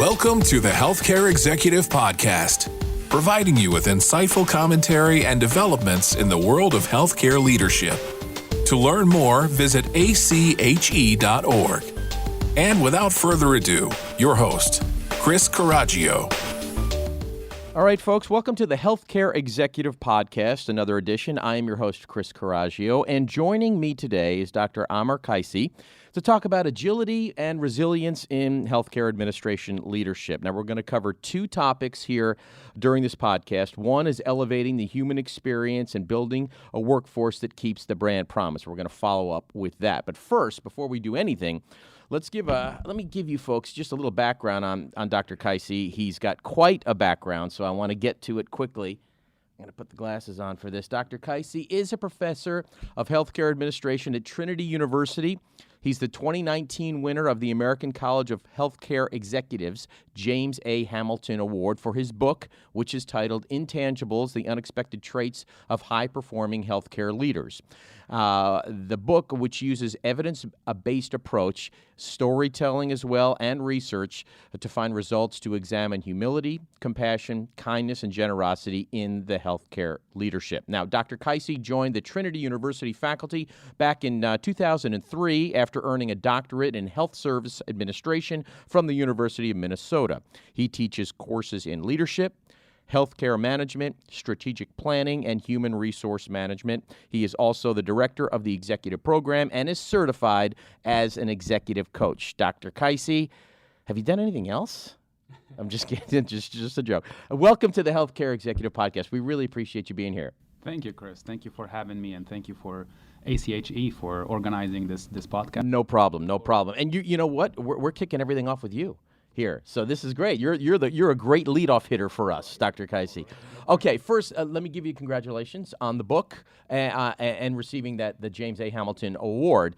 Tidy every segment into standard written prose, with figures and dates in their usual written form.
Welcome to the Healthcare Executive Podcast, providing you with insightful commentary and developments in the world of healthcare leadership. To learn more, visit ache.org. And without further ado, your host, Chris Coraggio. All right, folks, welcome to the Healthcare Executive Podcast, another edition. I am your host, Chris Coraggio, and joining me today is Dr. Amer Kaissi to talk about agility and resilience in healthcare administration leadership. Now, we're going to cover two topics here during this podcast. One is elevating the human experience and building a workforce that keeps the brand promise. We're going to follow up with that. But first, before we do anything, let me give you folks just a little background on Dr. Kaissi. He's got quite a background, so I want to get to it quickly. I'm going to put the glasses on for this. Dr. Kaissi is a professor of healthcare administration at Trinity University. He's the 2019 winner of the American College of Healthcare Executives James A. Hamilton Award for his book, which is titled Intangibles, The Unexpected Traits of High-Performing Healthcare Leaders. The book, which uses evidence-based approach, storytelling as well, and research to find results to examine humility, compassion, kindness, and generosity in the healthcare leadership. Now, Dr. Kaissi joined the Trinity University faculty back in 2003 after earning a doctorate in health service administration from the University of Minnesota. He teaches courses in leadership, healthcare management, strategic planning, and human resource management. He is also the director of the executive program and is certified as an executive coach. Dr. Kaissi, have you done anything else? I'm just kidding, just a joke. Welcome to the Healthcare Executive Podcast. We really appreciate you being here. Thank you, Chris. Thank you for having me, and thank you for ACHE for organizing this podcast. No problem. And you know what? We're kicking everything off with you here, so this is great. You're a great leadoff hitter for us, Dr. Kaissi. Okay, first let me give you congratulations on the book and receiving the James A. Hamilton Award.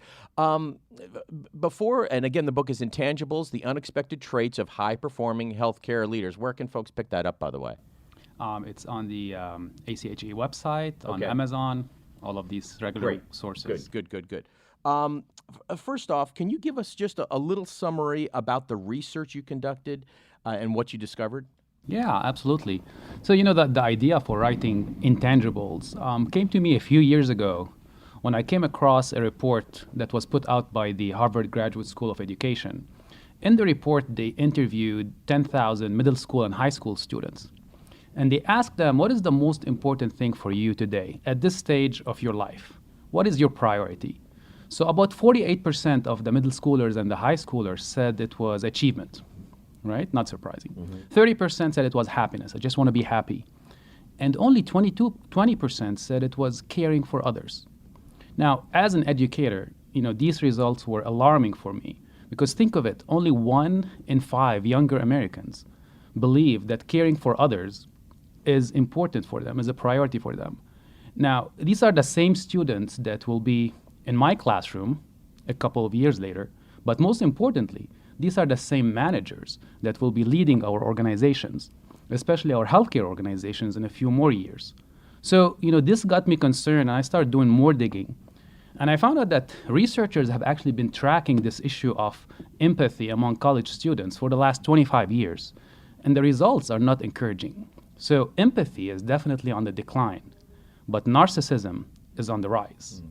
Before, and again, the book is Intangibles: The Unexpected Traits of High-Performing Healthcare Leaders. Where can folks pick that up, by the way? It's on the ACHE website, on Amazon, all of these regular sources. Good. First off, can you give us just a little summary about the research you conducted and what you discovered? Yeah, absolutely. So, the idea for writing Intangibles came to me a few years ago when I came across a report that was put out by the Harvard Graduate School of Education. In the report, they interviewed 10,000 middle school and high school students. And they asked them, what is the most important thing for you today at this stage of your life? What is your priority? So about 48% of the middle schoolers and the high schoolers said it was achievement, right? Not surprising. 30% said it was happiness. I just want to be happy. And only 20% said it was caring for others. Now, as an educator, these results were alarming for me because think of it, only 1 in 5 younger Americans believe that caring for others is important for them, is a priority for them. Now, these are the same students that will be in my classroom a couple of years later, but most importantly, these are the same managers that will be leading our organizations, especially our healthcare organizations in a few more years. So, this got me concerned, and I started doing more digging. And I found out that researchers have actually been tracking this issue of empathy among college students for the last 25 years, and the results are not encouraging. So empathy is definitely on the decline, but narcissism is on the rise.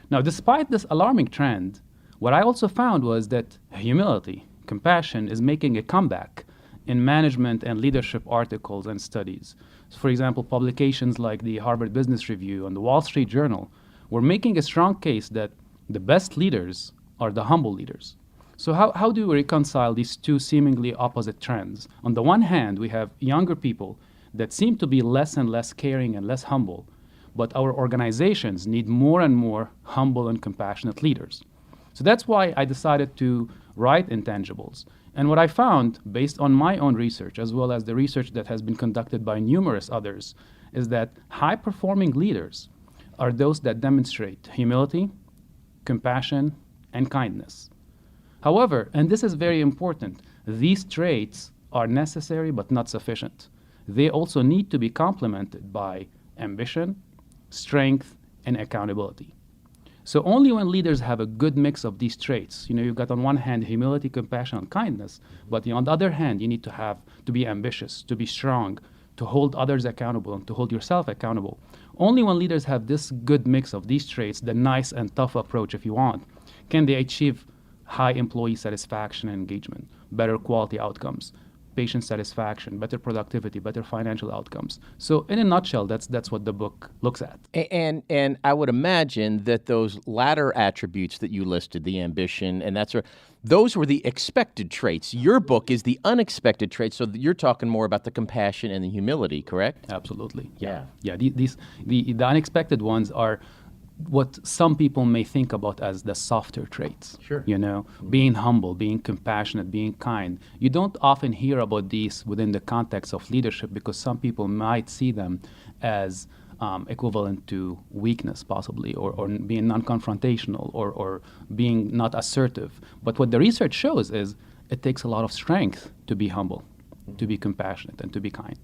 Now, despite this alarming trend, what I also found was that humility, compassion, is making a comeback in management and leadership articles and studies. So for example, publications like the Harvard Business Review and the Wall Street Journal were making a strong case that the best leaders are the humble leaders. So how do we reconcile these two seemingly opposite trends? On the one hand, we have younger people that seem to be less and less caring and less humble, but our organizations need more and more humble and compassionate leaders. So that's why I decided to write Intangibles. And what I found, based on my own research, as well as the research that has been conducted by numerous others, is that high-performing leaders are those that demonstrate humility, compassion, and kindness. However, and this is very important, these traits are necessary but not sufficient. They also need to be complemented by ambition, strength, and accountability. So only when leaders have a good mix of these traits, you've got on one hand humility, compassion, and kindness, but on the other hand, you need to be ambitious, to be strong, to hold others accountable, and to hold yourself accountable. Only when leaders have this good mix of these traits, the nice and tough approach, if you want, can they achieve high employee satisfaction and engagement, better quality outcomes, patient satisfaction, better productivity, better financial outcomes. So in a nutshell, that's what the book looks at. And I would imagine that those latter attributes that you listed, the ambition and that sort, those were the expected traits. Your book is the unexpected traits, so you're talking more about the compassion and the humility, correct? Absolutely. Yeah. The unexpected ones are what some people may think about as the softer traits. Sure. Being humble, being compassionate, being kind. You don't often hear about these within the context of leadership because some people might see them as equivalent to weakness, possibly, or being non-confrontational, or being not assertive. But what the research shows is it takes a lot of strength to be humble, to be compassionate, and to be kind.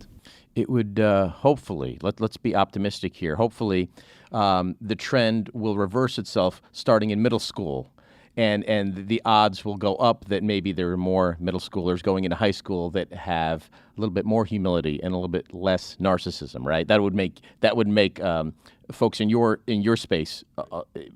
It would hopefully, let's be optimistic here, hopefully the trend will reverse itself starting in middle school, and the odds will go up that maybe there are more middle schoolers going into high school that have a little bit more humility and a little bit less narcissism, right? That would make folks in your space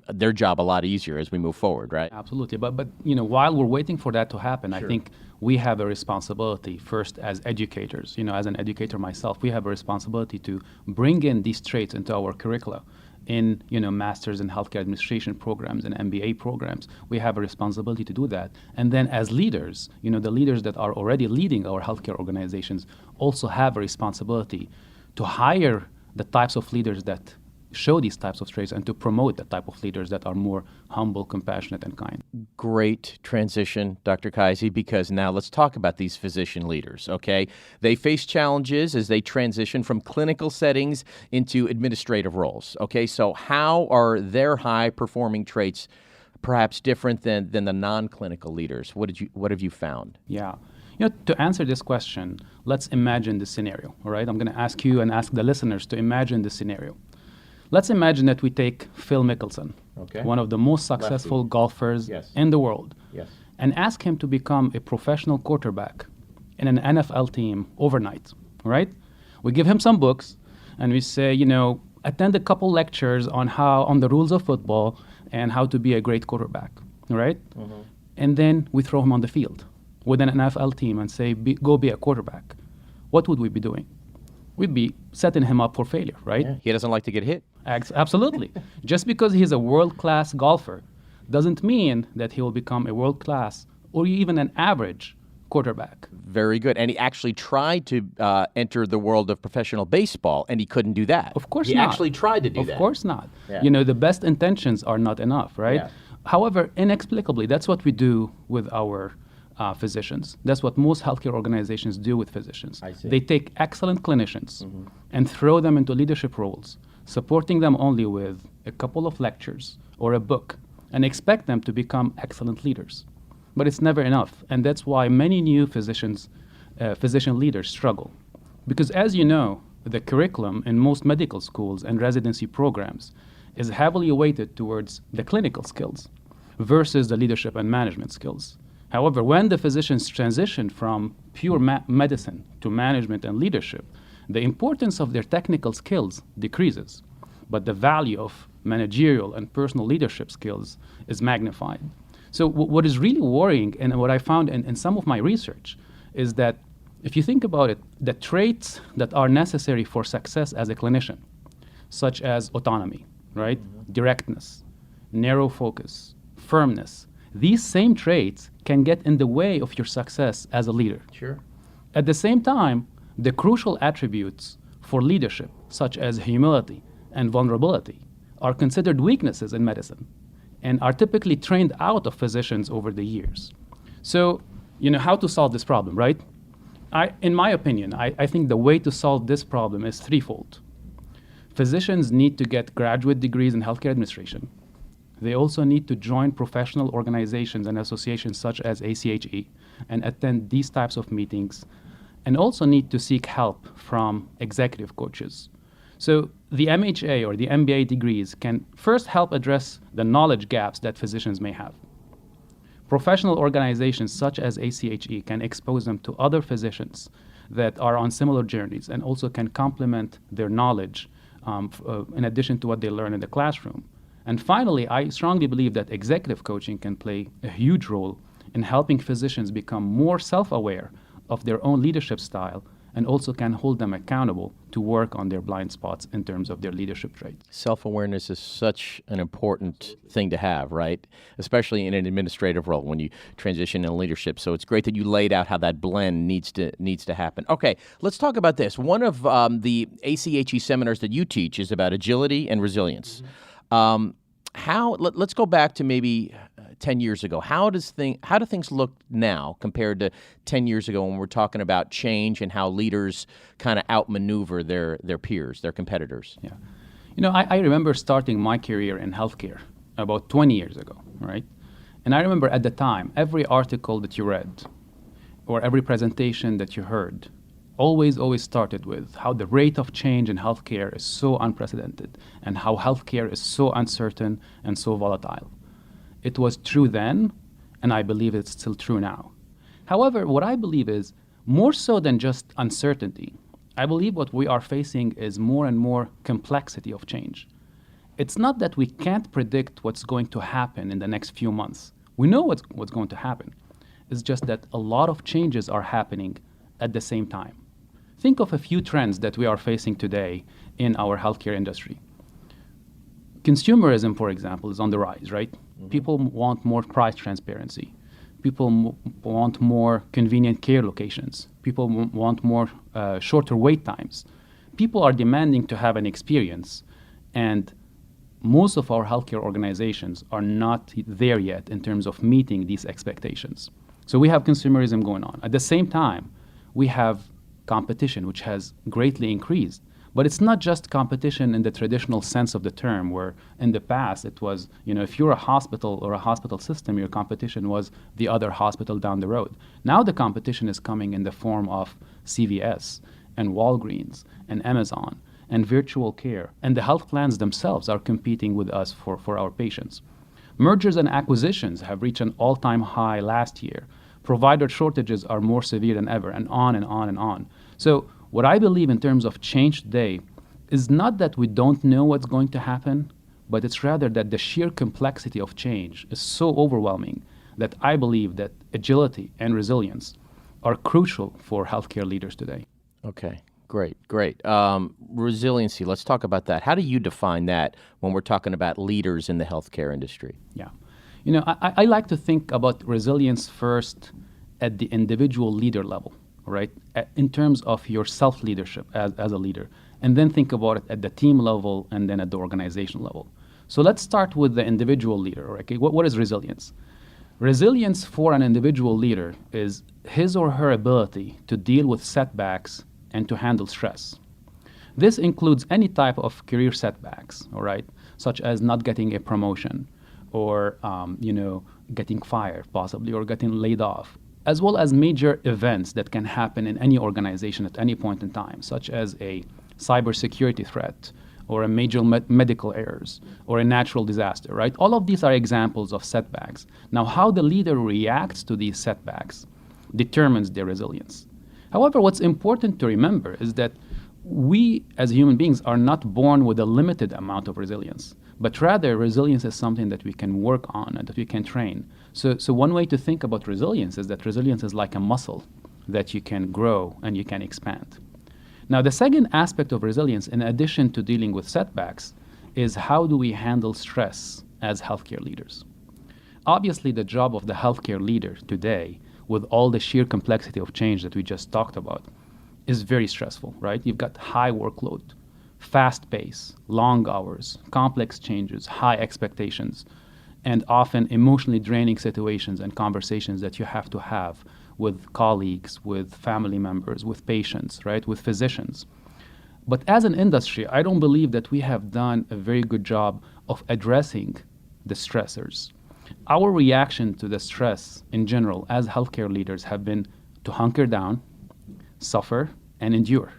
their job a lot easier as we move forward, right? Absolutely. But while we're waiting for that to happen, Sure. I think we have a responsibility first as educators. As an educator myself, we have a responsibility to bring in these traits into our curricula. In masters in healthcare administration programs and MBA programs, we have a responsibility to do that. And then as leaders, the leaders that are already leading our healthcare organizations also have a responsibility to hire the types of leaders that show these types of traits and to promote the type of leaders that are more humble, compassionate, and kind. Great transition, Dr. Kaissi, because now let's talk about these physician leaders, okay? They face challenges as they transition from clinical settings into administrative roles, okay? So how are their high-performing traits perhaps different than the non-clinical leaders? What have you found? Yeah. To answer this question, let's imagine the scenario, all right? I'm going to ask you and ask the listeners to imagine the scenario. Let's imagine that we take Phil Mickelson, Okay. one of the most successful golfers Yes. in the world, Yes. and ask him to become a professional quarterback in an NFL team overnight, right? We give him some books, and we say, attend a couple lectures on the rules of football and how to be a great quarterback, right? Mm-hmm. And then we throw him on the field with an NFL team and say, go be a quarterback. What would we be doing? We'd be setting him up for failure, right? Yeah. He doesn't like to get hit. Absolutely. Just because he's a world-class golfer doesn't mean that he will become a world-class or even an average quarterback. Very good. And he actually tried to enter the world of professional baseball, and he couldn't do that. Of course he not. He actually tried to do that. Of course not. Yeah. The best intentions are not enough, right? Yeah. However, inexplicably, that's what we do with our physicians. That's what most healthcare organizations do with physicians. I see. They take excellent clinicians and throw them into leadership roles, supporting them only with a couple of lectures or a book, and expect them to become excellent leaders. But it's never enough, and that's why many new physician leaders struggle. Because as you know, the curriculum in most medical schools and residency programs is heavily weighted towards the clinical skills versus the leadership and management skills. However, when the physicians transition from pure medicine to management and leadership, the importance of their technical skills decreases, but the value of managerial and personal leadership skills is magnified. So what is really worrying, and what I found in some of my research, is that if you think about it, the traits that are necessary for success as a clinician, such as autonomy, right, directness, narrow focus, firmness, these same traits can get in the way of your success as a leader. Sure. At the same time, the crucial attributes for leadership, such as humility and vulnerability, are considered weaknesses in medicine and are typically trained out of physicians over the years. So, how to solve this problem, right? In my opinion, I think the way to solve this problem is threefold. Physicians need to get graduate degrees in healthcare administration. They also need to join professional organizations and associations such as ACHE and attend these types of meetings, and also need to seek help from executive coaches So the MHA or the MBA degrees can first help address the knowledge gaps that physicians may have. Professional organizations such as ACHE can expose them to other physicians that are on similar journeys and also can complement their knowledge in addition to what they learn in the classroom. And finally, I strongly believe that executive coaching can play a huge role in helping physicians become more self-aware of their own leadership style and also can hold them accountable to work on their blind spots in terms of their leadership traits. Self-awareness is such an important thing to have, right? Especially in an administrative role when you transition in leadership. So it's great that you laid out how that blend needs to happen. Okay, let's talk about this. One of the ACHE seminars that you teach is about agility and resilience. Let's go back to maybe 10 years ago. How do things look now compared to 10 years ago when we're talking about change and how leaders kind of outmaneuver their peers, their competitors? Yeah. I remember starting my career in healthcare about 20 years ago, right? And I remember at the time, every article that you read or every presentation that you heard always started with how the rate of change in healthcare is so unprecedented and how healthcare is so uncertain and so volatile. It was true then, and I believe it's still true now. However, what I believe is more so than just uncertainty, I believe what we are facing is more and more complexity of change. It's not that we can't predict what's going to happen in the next few months. We know what's going to happen. It's just that a lot of changes are happening at the same time. Think of a few trends that we are facing today in our healthcare industry. Consumerism, for example, is on the rise, right? Mm-hmm. People want more price transparency. People want more convenient care locations. People want more shorter wait times. People are demanding to have an experience, and most of our healthcare organizations are not there yet in terms of meeting these expectations. So we have consumerism going on. At the same time, we have competition, which has greatly increased. But it's not just competition in the traditional sense of the term, where in the past it was, if you're a hospital or a hospital system, your competition was the other hospital down the road. Now the competition is coming in the form of CVS and Walgreens and Amazon and virtual care. And the health plans themselves are competing with us for our patients. Mergers and acquisitions have reached an all-time high last year. Provider shortages are more severe than ever, and on and on and on. So what I believe in terms of change today is not that we don't know what's going to happen, but it's rather that the sheer complexity of change is so overwhelming that I believe that agility and resilience are crucial for healthcare leaders today. Okay, great. Resiliency, let's talk about that. How do you define that when we're talking about leaders in the healthcare industry? Yeah. I like to think about resilience first at the individual leader level, right? In terms of your self-leadership as a leader, and then think about it at the team level and then at the organization level. So let's start with the individual leader, okay? What is resilience? Resilience for an individual leader is his or her ability to deal with setbacks and to handle stress. This includes any type of career setbacks, all right, such as not getting a promotion, or getting fired possibly, or getting laid off, as well as major events that can happen in any organization at any point in time, such as a cybersecurity threat, or a major medical errors, or a natural disaster, right? All of these are examples of setbacks. Now, how the leader reacts to these setbacks determines their resilience. However, what's important to remember is that we as human beings are not born with a limited amount of resilience, but rather resilience is something that we can work on and that we can train. So one way to think about resilience is that resilience is like a muscle that you can grow and you can expand. Now, the second aspect of resilience, in addition to dealing with setbacks, is how do we handle stress as healthcare leaders? Obviously, the job of the healthcare leader today, with all the sheer complexity of change that we just talked about, is very stressful, right? You've got high workload, fast pace, long hours, complex changes, high expectations, and often emotionally draining situations and conversations that you have to have with colleagues, with family members, with patients, right, with physicians. But as an industry, I don't believe that we have done a very good job of addressing the stressors. Our reaction to the stress in general as healthcare leaders have been to hunker down, suffer, and endure.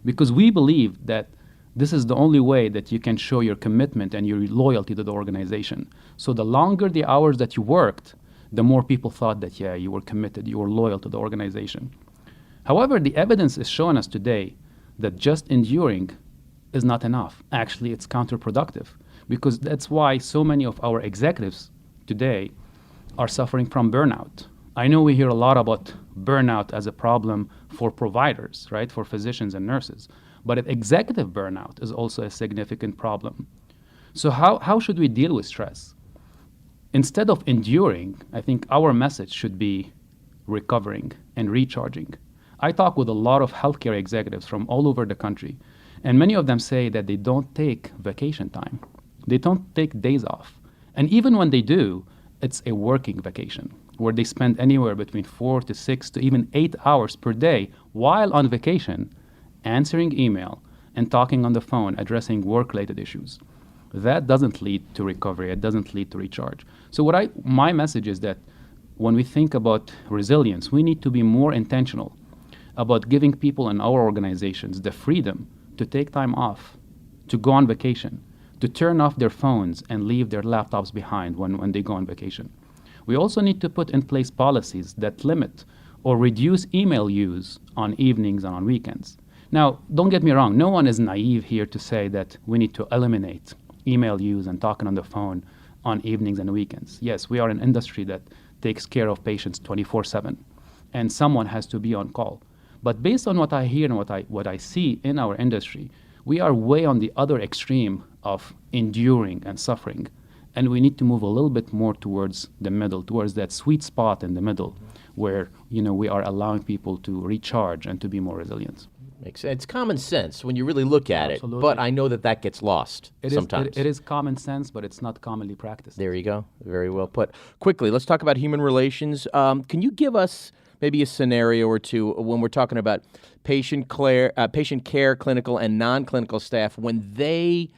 Because we believe that This is the only way that you can show your commitment and your loyalty to the organization. So the longer the hours that you worked, the more people thought that, yeah, you were committed, you were loyal to the organization. However, the evidence is showing us today that just enduring is not enough. Actually, it's counterproductive, because that's why so many of our executives today are suffering from burnout. I know we hear a lot about burnout as a problem for providers, right, for physicians and nurses, but executive burnout is also a significant problem. So how should we deal with stress? Instead of enduring, I think our message should be recovering and recharging. I talk with a lot of healthcare executives from all over the country, and many of them say that they don't take vacation time. They don't take days off. And even when they do, it's a working vacation where they spend anywhere between 4 to 6 to even 8 hours per day while on vacation, answering email and talking on the phone, addressing work-related issues. That doesn't lead to recovery. It doesn't lead to recharge. So my message is that when we think about resilience, we need to be more intentional about giving people in our organizations the freedom to take time off, to go on vacation, to turn off their phones and leave their laptops behind when they go on vacation. We also need to put in place policies that limit or reduce email use on evenings and on weekends. Now, don't get me wrong, no one is naive here to say that we need to eliminate email use and talking on the phone on evenings and weekends. Yes, we are an industry that takes care of patients 24/7, and someone has to be on call. But based on what I hear and what I see in our industry, we are way on the other extreme of enduring and suffering, and we need to move a little bit more towards the middle, towards that sweet spot in the middle, where we are allowing people to recharge and to be more resilient. It's common sense when you really look at Absolutely. it, but I know that gets lost sometimes. It is common sense, but it's not commonly practiced. There you go. Very well put. Quickly, let's talk about human relations. Can you give us maybe a scenario or two when we're talking about patient care, clinical and non-clinical staff, when they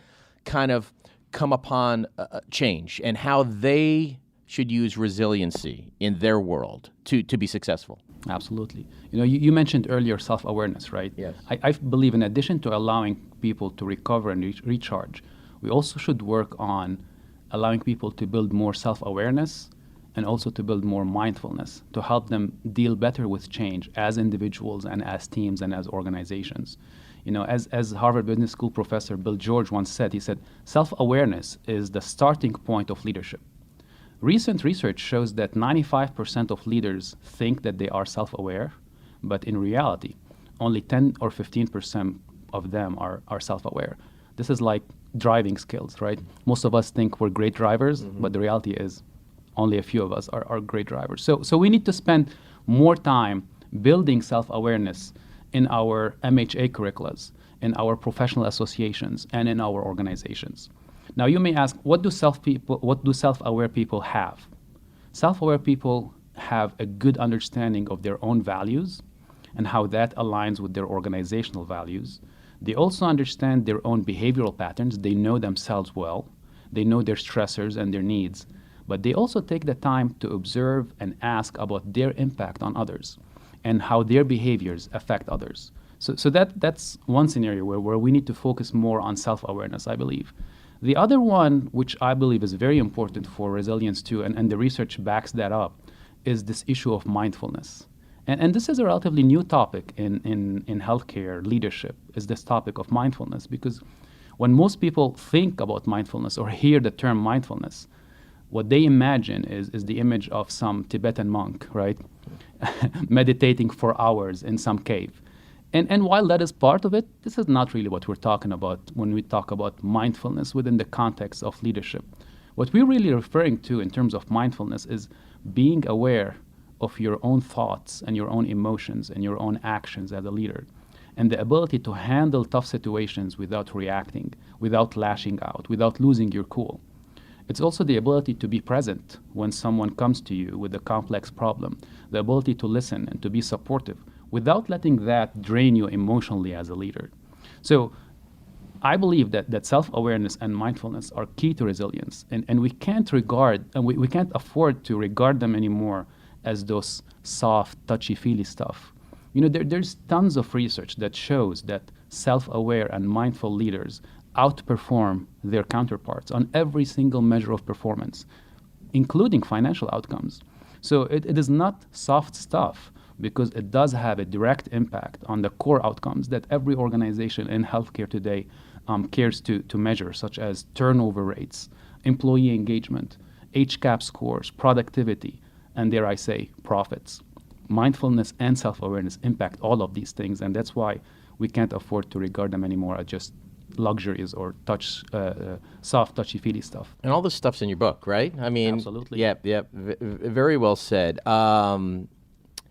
kind of come upon change and how they should use resiliency in their world to be successful? Absolutely. You mentioned earlier self-awareness, right? Yes. I believe in addition to allowing people to recover and recharge, we also should work on allowing people to build more self-awareness and also to build more mindfulness to help them deal better with change as individuals and as teams and as organizations. As Harvard Business School professor Bill George once said, he said, self-awareness is the starting point of leadership. Recent research shows that 95% of leaders think that they are self-aware, but in reality, only 10 or 15% of them are self-aware. This is like driving skills, right? Most of us think we're great drivers, but the reality is only a few of us are great drivers. So we need to spend more time building self-awareness in our MHA curriculums, in our professional associations, and in our organizations. Now, you may ask, what do self-aware people have? Self-aware people have a good understanding of their own values and how that aligns with their organizational values. They also understand their own behavioral patterns. They know themselves well. They know their stressors and their needs. But they also take the time to observe and ask about their impact on others and how their behaviors affect others. So that's one scenario where we need to focus more on self-awareness, I believe. The other one, which I believe is very important for resilience too, and the research backs that up, is this issue of mindfulness. And this is a relatively new topic in healthcare leadership, is this topic of mindfulness, because when most people think about mindfulness or hear the term mindfulness, what they imagine is the image of some Tibetan monk, right? Meditating for hours in some cave. And while that is part of it, this is not really what we're talking about when we talk about mindfulness within the context of leadership. What we're really referring to in terms of mindfulness is being aware of your own thoughts and your own emotions and your own actions as a leader, and the ability to handle tough situations without reacting, without lashing out, without losing your cool. It's also the ability to be present when someone comes to you with a complex problem, the ability to listen and to be supportive without letting that drain you emotionally as a leader. So I believe that self-awareness and mindfulness are key to resilience, and we can't we can't afford to regard them anymore as those soft, touchy-feely stuff. There's tons of research that shows that self-aware and mindful leaders outperform their counterparts on every single measure of performance, including financial outcomes. So it is not soft stuff, because it does have a direct impact on the core outcomes that every organization in healthcare today cares to measure, such as turnover rates, employee engagement, HCAP scores, productivity, and dare I say, profits. Mindfulness and self-awareness impact all of these things, and that's why we can't afford to regard them anymore as just luxuries or soft, touchy-feely stuff. And all this stuff's in your book, right? I mean, absolutely. Yep. Very well said. And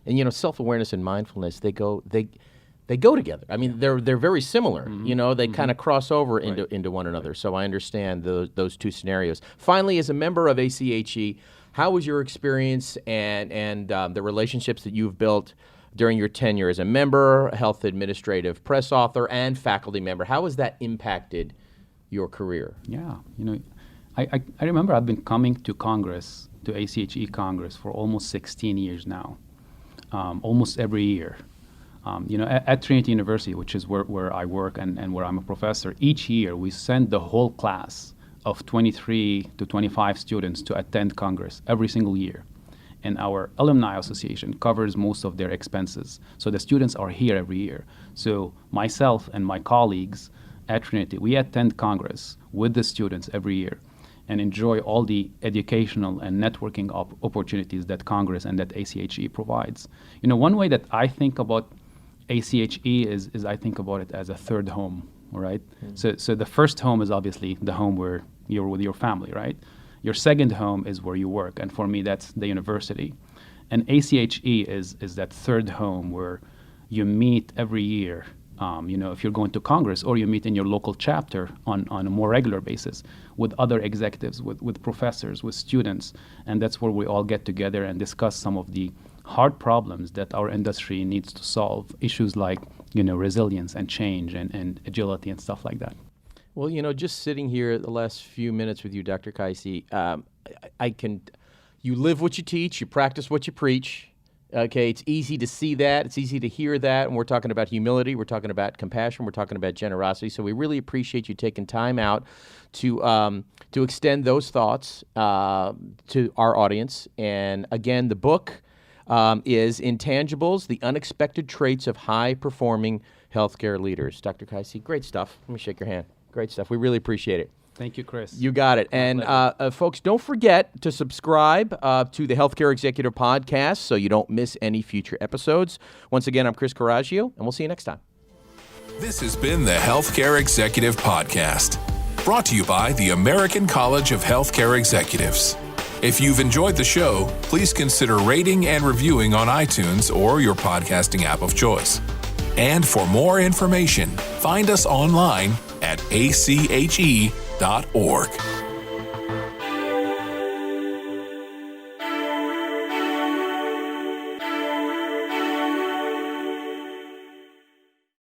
self-awareness and mindfulness, they go together. I mean, they're very similar. Mm-hmm. They kind of cross over into one another. So I understand those two scenarios. Finally, as a member of ACHE, how was your experience and the relationships that you've built during your tenure as a member, health administrative press author, and faculty member? How has that impacted your career? Yeah, I remember I've been coming to Congress, to ACHE Congress, for almost 16 years now, almost every year. At Trinity University, which is where I work and where I'm a professor, each year we send the whole class of 23 to 25 students to attend Congress every single year. And our alumni association covers most of their expenses. So the students are here every year. So myself and my colleagues at Trinity, we attend Congress with the students every year and enjoy all the educational and networking opportunities that Congress and that ACHE provides. One way that I think about ACHE is I think about it as a third home, all right? So the first home is obviously the home where you're with your family, right? Your second home is where you work, and for me, that's the university. And ACHE is that third home where you meet every year, if you're going to Congress, or you meet in your local chapter on a more regular basis with other executives, with professors, with students, and that's where we all get together and discuss some of the hard problems that our industry needs to solve, issues like, resilience and change and agility and stuff like that. Well, just sitting here the last few minutes with you, Dr. Kaissi, you live what you teach, you practice what you preach. Okay, it's easy to see that, it's easy to hear that, and we're talking about humility, we're talking about compassion, we're talking about generosity. So we really appreciate you taking time out to extend those thoughts to our audience. And again, the book is Intangibles: The Unexpected Traits of High-Performing Healthcare Leaders. Dr. Kaissi, great stuff. Let me shake your hand. Great stuff. We really appreciate it. Thank you, Chris. You got it. And folks, don't forget to subscribe to the Healthcare Executive Podcast so you don't miss any future episodes. Once again, I'm Chris Coraggio, and we'll see you next time. This has been the Healthcare Executive Podcast, brought to you by the American College of Healthcare Executives. If you've enjoyed the show, please consider rating and reviewing on iTunes or your podcasting app of choice. And for more information, find us online at ache.org.